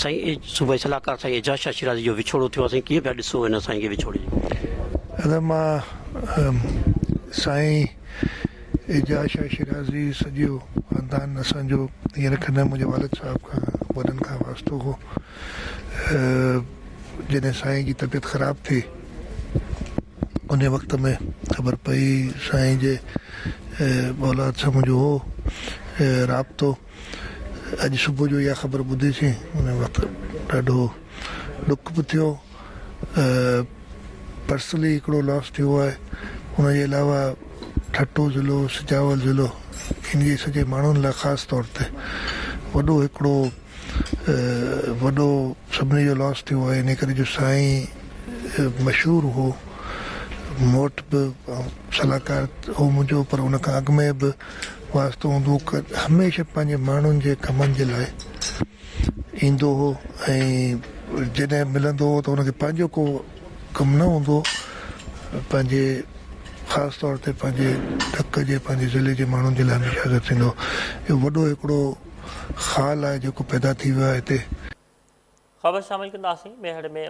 साईं सूबाई सलाहकार साईं एजाज शाह शिराज़ी जो विछोड़ो थियो आहे, कीअं पिया ॾिसो हिन साईं खे विछोड़े? मां साईं एजाज शाह शिराज़ी सॼो ख़ानदान असांजो हीअं रखंदा आहियूं। मुंहिंजे वालिद साहिब खां वॾनि खां वास्तो हो। जॾहिं साईं जी तबियत ख़राब थी उन वक़्त में ख़बर पई साईं जे औलाद सां मुंहिंजो हो राब्तो। अॼु सुबुह जो इहा ख़बर ॿुधीसीं, उन वक़्तु ॾाढो ॾुख बि थियो। पर्सनली हिकिड़ो लॉस थियो आहे। उनजे अलावा ठट्टो ज़िलो, सिजावल ज़िलो, इन जे सॼे माण्हुनि लाइ ख़ासि तौर ते वॾो हिकिड़ो वॾो सभिनी जो लॉस थियो आहे। इन करे जो साईं मशहूरु हो, मूं वटि बि सलाहकार हो मुंहिंजो, पर उन खां अॻु में बि वास्तो हूंदो। हमेशह पंहिंजे माण्हुनि जे कमनि जे लाइ ईंदो हो ऐं जॾहिं मिलंदो हो त हुनखे पंहिंजो को कमु न हूंदो, पंहिंजे ख़ासि तौर ते पंहिंजे ढक जे पंहिंजे ज़िले जे माण्हुनि जे लाइ हमेशह हाज़िर थींदो। इहो वॾो हिकिड़ो ख़्यालु आहे जेको पैदा थी वियो आहे हिते। ख़बर शामिल कंदासीं। मेहड़ में